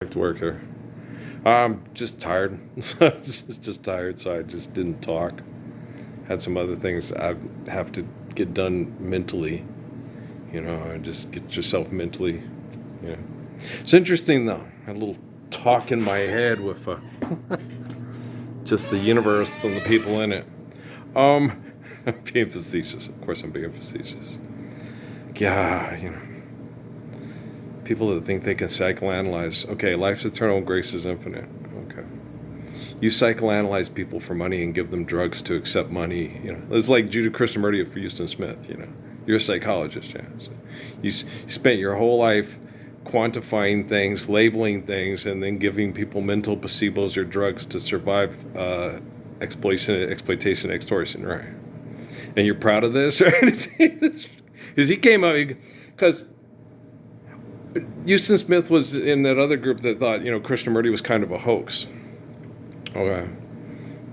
Back to work here. I'm just tired. just tired, so I just didn't talk. Had some other things I have to get done mentally. Just get yourself mentally. You know, it's interesting though. I had a little talk in my head with just the universe and the people in it. Um, I'm being facetious. Of course, I'm being facetious. Yeah, people that think they can psychoanalyze. Okay, life's eternal, grace is infinite. Okay. You psychoanalyze people for money and give them drugs to accept money. It's like Judah Krishnamurti for Houston Smith. You're a psychologist. Yeah. So you spent your whole life quantifying things, labeling things, and then giving people mental placebos or drugs to survive exploitation, extortion, right? And you're proud of this, right? Because he came out, because Houston Smith was in that other group that thought, Krishnamurti was kind of a hoax. Okay.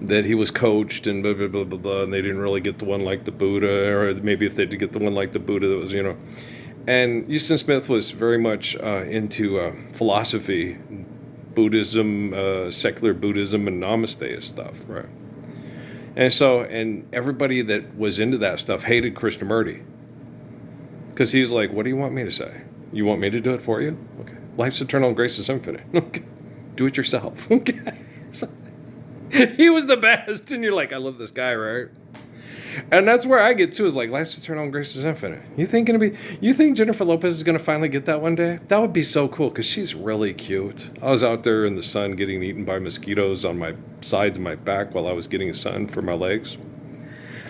That he was coached and blah, blah, blah, blah, blah, and they didn't really get the one like the Buddha, or maybe if they did get the one like the Buddha, that was, And Houston Smith was very much into philosophy, Buddhism, secular Buddhism, and namaste stuff, right? And everybody that was into that stuff hated Krishnamurti. Because he's like, what do you want me to say? You want me to do it for you? Okay. Life's eternal and grace is infinite. Okay. Do it yourself. Okay. He was the best. And you're like, I love this guy, right? And that's where I get to, is like, life's eternal and grace is infinite. You think Jennifer Lopez is going to finally get that one day? That would be so cool, because she's really cute. I was out there in the sun getting eaten by mosquitoes on my sides and my back while I was getting sun for my legs.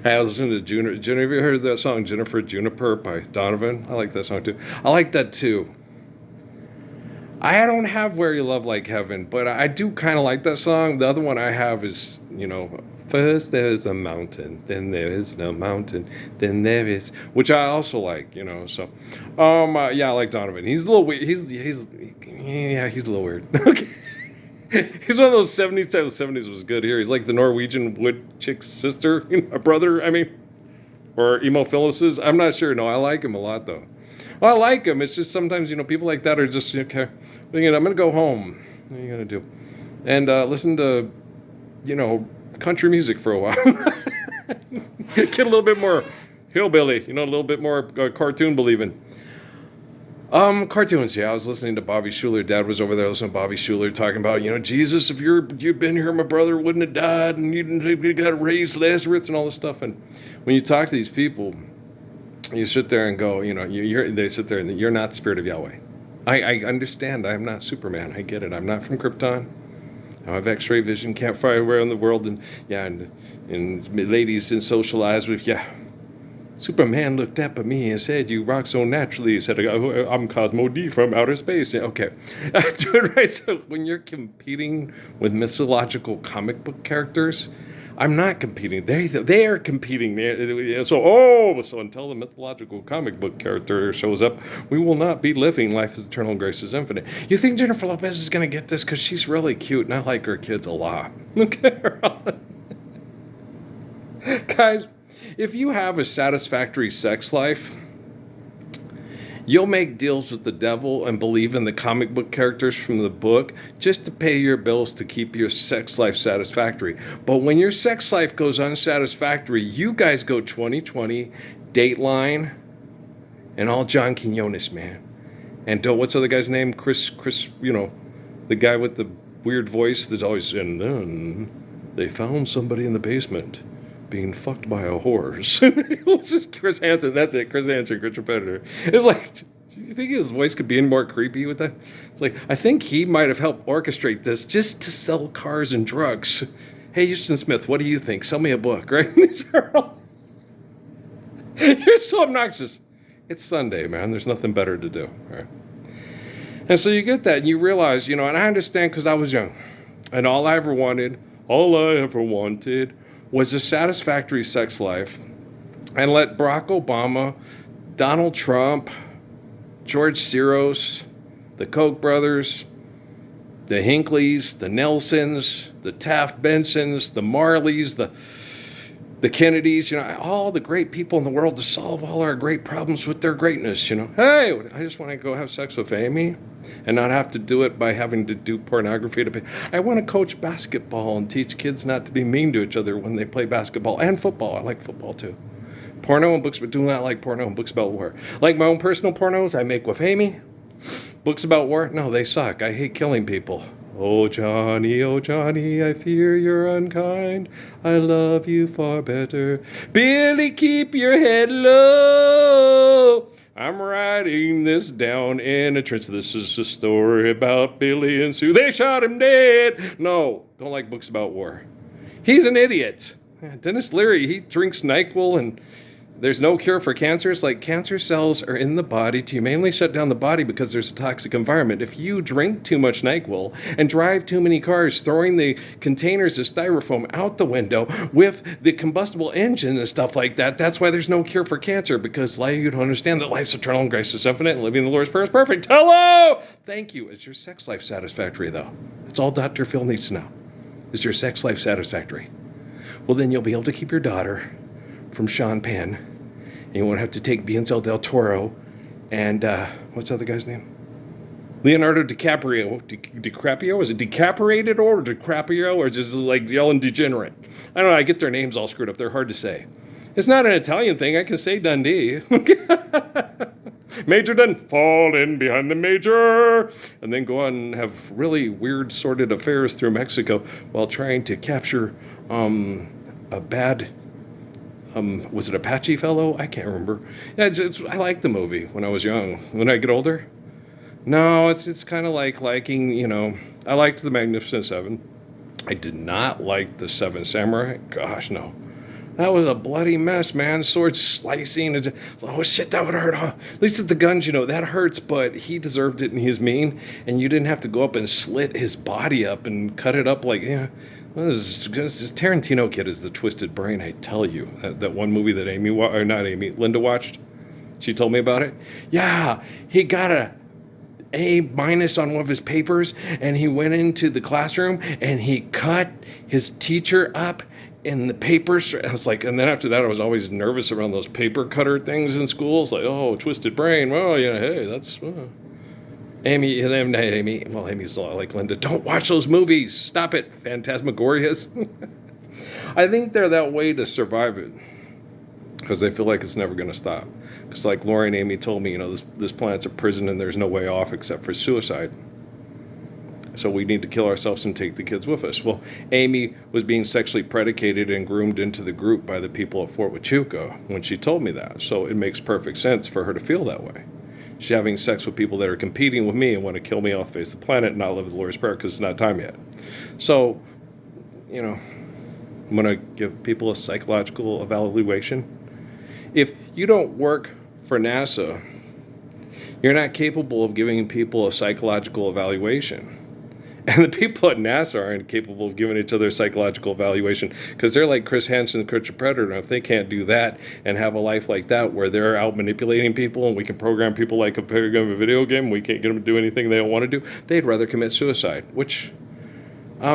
I was listening to Juniper. Have you heard that song, Jennifer Juniper by Donovan? I like that song too. I like that too. I don't have Where You Love Like Heaven, but I do kind of like that song. The other one I have is, first there's a mountain, then there is no mountain, then there is, which I also like, so, yeah, I like Donovan. He's a little weird. He's a little weird. Okay. He's one of those 70s type of 70s was good here. He's like the Norwegian wood chick's sister, a brother, or Emo Phillips's. I'm not sure. No, I like him a lot, though. Well, I like him. It's just sometimes, people like that are just, okay, I'm going to go home. What are you going to do? And listen to, country music for a while. Get a little bit more hillbilly, a little bit more cartoon believing. Cartoons, yeah. I was listening to Bobby Schuller. Dad was over there listening to Bobby Schuller talking about, Jesus, if you'd been here, my brother wouldn't have died, and you got raised Lazarus and all this stuff. And when you talk to these people, you sit there and go, they sit there and you're not the spirit of Yahweh. I understand. I'm not Superman. I get it. I'm not from Krypton. I have X-ray vision. Can't fly around the world, and ladies and socialize with Superman looked up at me and said, "You rock so naturally." He said, "I'm Cosmo D from outer space." Yeah, okay. Right. So when you're competing with mythological comic book characters, I'm not competing. They are competing. So until the mythological comic book character shows up, we will not be living life is eternal, grace is infinite. You think Jennifer Lopez is going to get this? Because she's really cute, and I like her kids a lot. Okay. Guys, if you have a satisfactory sex life, you'll make deals with the devil and believe in the comic book characters from the book just to pay your bills to keep your sex life satisfactory. But when your sex life goes unsatisfactory, you guys go 2020, Dateline, and all John Quinones, man. And what's the other guy's name? Chris, the guy with the weird voice that's always, and then they found somebody in the basement being fucked by a horse. It's just Chris Hansen. That's it. Chris Hansen, Richard Predator. It's like, do you think his voice could be any more creepy with that? It's like, I think he might have helped orchestrate this just to sell cars and drugs. Hey, Houston Smith, what do you think? Sell me a book, right? You're so obnoxious. It's Sunday, man. There's nothing better to do, right? And so you get that, and you realize, and I understand because I was young, and all I ever wanted was a satisfactory sex life, and let Barack Obama, Donald Trump, George Soros, the Koch brothers, the Hinckleys, the Nelsons, the Taft Bensons, the Marleys, the the Kennedys, all the great people in the world to solve all our great problems with their greatness, Hey, I just want to go have sex with Amy and not have to do it by having to do pornography to pay. I want to coach basketball and teach kids not to be mean to each other when they play basketball and football. I like football too. Porno and books, but do not like porno and books about war. Like my own personal pornos I make with Amy. Books about war, no, they suck. I hate killing people. Oh Johnny, I fear you're unkind. I love you far better. Billy, keep your head low. I'm writing this down in a trench. This is a story about Billy and Sue. They shot him dead. No, don't like books about war. He's an idiot. Dennis Leary, he drinks NyQuil and there's no cure for cancer. It's like cancer cells are in the body to mainly shut down the body because there's a toxic environment. If you drink too much NyQuil and drive too many cars, throwing the containers of styrofoam out the window with the combustible engine and stuff like that, that's why there's no cure for cancer, because you don't understand that life's eternal and grace is infinite and living in the Lord's Prayer is perfect. Hello! Thank you. Is your sex life satisfactory, though? That's all Dr. Phil needs to know. Is your sex life satisfactory? Well, then you'll be able to keep your daughter from Sean Penn, and you won't have to take Benicio del Toro and what's the other guy's name? Leonardo DiCaprio. DiCaprio? Is it DiCaparated or DiCaprio, or just like yelling degenerate? I don't know. I get their names all screwed up. They're hard to say. It's not an Italian thing. I can say Dundee. Major Dun, fall in behind the major, and then go on and have really weird, sordid affairs through Mexico while trying to capture a bad. Was it Apache fellow? I can't remember. Yeah, I liked the movie when I was young. When I get older, no, it's kind of like liking, I liked The Magnificent Seven. I did not like The Seven Samurai. Gosh, no. That was a bloody mess, man. Sword slicing. Oh, shit, that would hurt. Huh? At least with the guns, that hurts, but he deserved it and he's mean. And you didn't have to go up and slit his body up and cut it up like, Well, this Tarantino kid is the twisted brain, I tell you. That one movie that Linda watched, she told me about it. Yeah, he got A- on one of his papers, and he went into the classroom, and he cut his teacher up in the papers. I was like, and then after that, I was always nervous around those paper cutter things in school. It's like, oh, twisted brain. Well, hey, that's... Amy's a lot like Linda. Don't watch those movies. Stop it, Phantasmagorias. I think they're that way to survive it because they feel like it's never going to stop. Because like Lori and Amy told me, this planet's a prison and there's no way off except for suicide. So we need to kill ourselves and take the kids with us. Well, Amy was being sexually predicated and groomed into the group by the people at Fort Huachuca when she told me that. So it makes perfect sense for her to feel that way. She's having sex with people that are competing with me and want to kill me off the face of the planet and not live the Lord's Prayer because it's not time yet. So, I'm going to give people a psychological evaluation. If you don't work for NASA, you're not capable of giving people a psychological evaluation. And the people at NASA aren't capable of giving each other a psychological evaluation because they're like Chris Hansen's Creature Predator. And if they can't do that and have a life like that where they're out manipulating people and we can program people like a video game, we can't get them to do anything they don't want to do, they'd rather commit suicide, which, I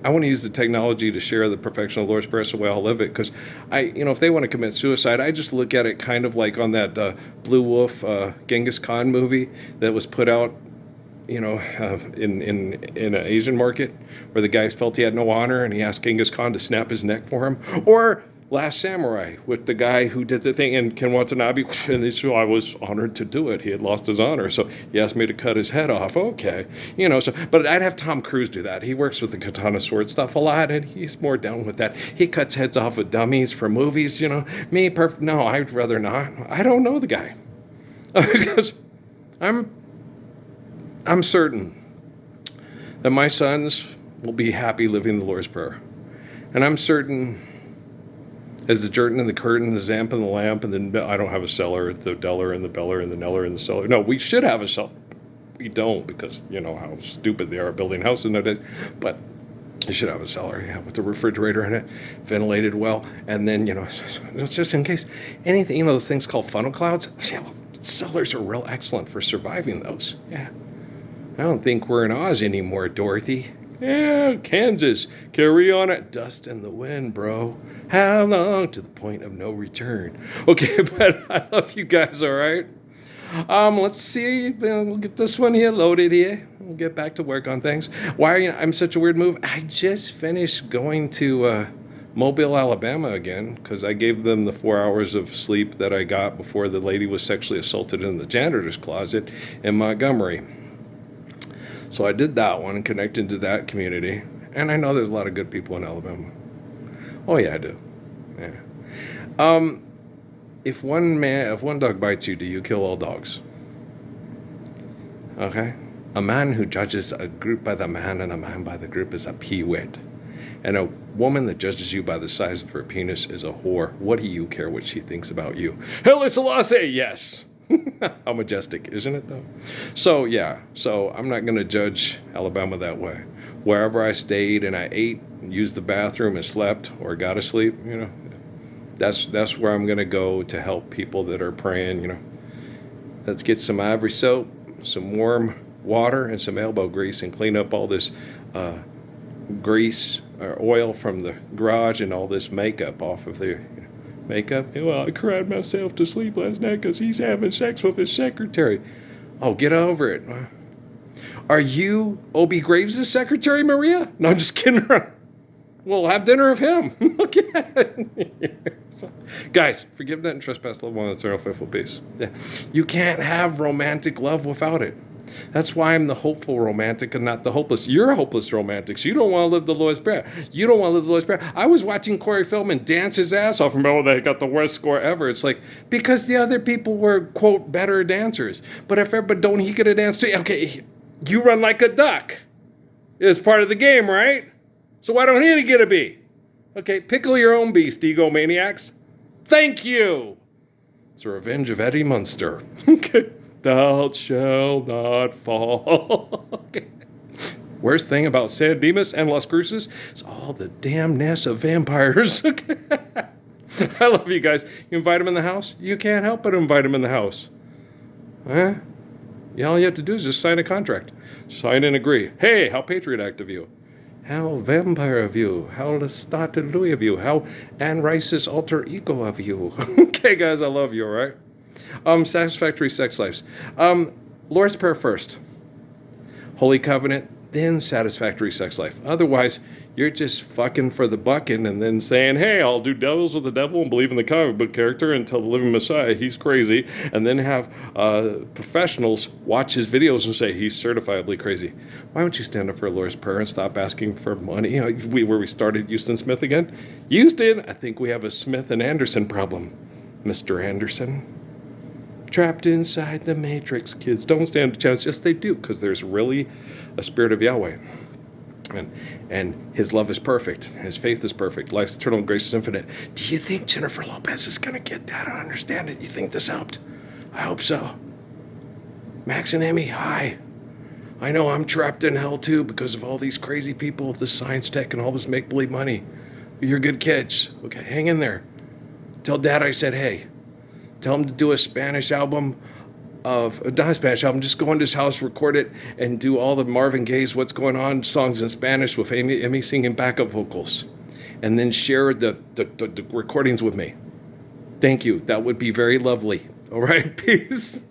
want to use the technology to share the perfection of the Lord's Prayer so we all live it. Because if they want to commit suicide, I just look at it kind of like on that Blue Wolf Genghis Khan movie that was put out in an Asian market where the guy felt he had no honor and he asked Genghis Khan to snap his neck for him. Or Last Samurai with the guy who did the thing in Ken Watanabe, and so I was honored to do it. He had lost his honor, so he asked me to cut his head off. Okay, but I'd have Tom Cruise do that. He works with the katana sword stuff a lot, and he's more down with that. He cuts heads off of dummies for movies, No, I'd rather not. I don't know the guy. Because I'm certain that my sons will be happy living the Lord's Prayer. And I'm certain as the Jertain and the curtain, the Zamp and the lamp, and then I don't have a cellar, the Deller and the Beller and the Neller and the cellar. No, we should have a cellar. We don't because how stupid they are building houses nowadays. But you should have a cellar, with the refrigerator in it, ventilated well. And then, just in case anything, those things called funnel clouds. Cellars are real excellent for surviving those. Yeah. I don't think we're in Oz anymore, Dorothy. Yeah, Kansas. Carry on it. Dust in the wind, bro. How long to the point of no return? Okay, but I love you guys, all right? Let's see. We'll get this one here loaded here. We'll get back to work on things. Why are you? I'm such a weird move. I just finished going to Mobile, Alabama again because I gave them the 4 hours of sleep that I got before the lady was sexually assaulted in the janitor's closet in Montgomery. So I did that one, connected to that community, and I know there's a lot of good people in Alabama. Oh yeah, I do. Yeah. If one dog bites you, do you kill all dogs? Okay. A man who judges a group by the man and a man by the group is a peewit. And a woman that judges you by the size of her penis is a whore. What do you care what she thinks about you? Haile Selassie, yes. How majestic, isn't it, though? So, yeah. So, I'm not going to judge Alabama that way. Wherever I stayed and I ate, used the bathroom and slept or got to sleep, that's where I'm going to go to help people that are praying, Let's get some ivory soap, some warm water, and some elbow grease and clean up all this grease or oil from the garage and all this makeup off of the makeup. Well, I cried myself to sleep last night because he's having sex with his secretary. Oh, get over it. Are you Obie Graves' secretary, Maria? No, I'm just kidding around. We'll have dinner of him. Okay. Guys, forgive that and trespass love one, eternal faithful peace. Yeah. You can't have romantic love without it. That's why I'm the hopeful romantic and not the hopeless. You're hopeless romantics. You don't want to live the Lord's Prayer. You don't want to live the Lord's Prayer. I was watching Corey Feldman dance his ass off and, they got the worst score ever. It's like, because the other people were, quote, better dancers. But if everybody, don't he get a dance too? Okay, you run like a duck. It's part of the game, right? So why don't he get a B? Okay, pickle your own beast, egomaniacs. Thank you. It's a revenge of Eddie Munster. Okay. Thou shalt not fall. Okay. Worst thing about San Dimas and Las Cruces is all the damnness of vampires. Okay. I love you guys. You invite them in the house? You can't help but invite them in the house. Huh? All you have to do is just sign a contract. Sign and agree. Hey, how patriotic of you. How vampire of you. How Lestat Louis of you. How Anne Rice's alter ego of you. Okay, guys, I love you, all right? Satisfactory Sex Lives. Lord's Prayer first. Holy Covenant, then Satisfactory Sex Life. Otherwise, you're just fucking for the bucking and then saying, hey, I'll do devils with the devil and believe in the comic book character and tell the living Messiah he's crazy, and then have professionals watch his videos and say he's certifiably crazy. Why don't you stand up for a Lord's Prayer and stop asking for money? Where we started Houston Smith again? Houston, I think we have a Smith and Anderson problem. Mr. Anderson. Trapped inside the matrix, kids don't stand a chance. Yes, they do, because there's really a spirit of Yahweh. And his love is perfect. His faith is perfect. Life's eternal, grace is infinite. Do you think Jennifer Lopez is going to get that and understand it? You think this helped? I hope so. Max and Emmy, hi. I know I'm trapped in hell too because of all these crazy people with this science tech and all this make-believe money. You're good kids. Okay, hang in there. Tell Dad I said hey. Tell him to do a Spanish album not a Spanish album, just go into his house, record it, and do all the Marvin Gaye's What's Going On songs in Spanish with Emmy singing backup vocals. And then share the recordings with me. Thank you. That would be very lovely. All right, peace.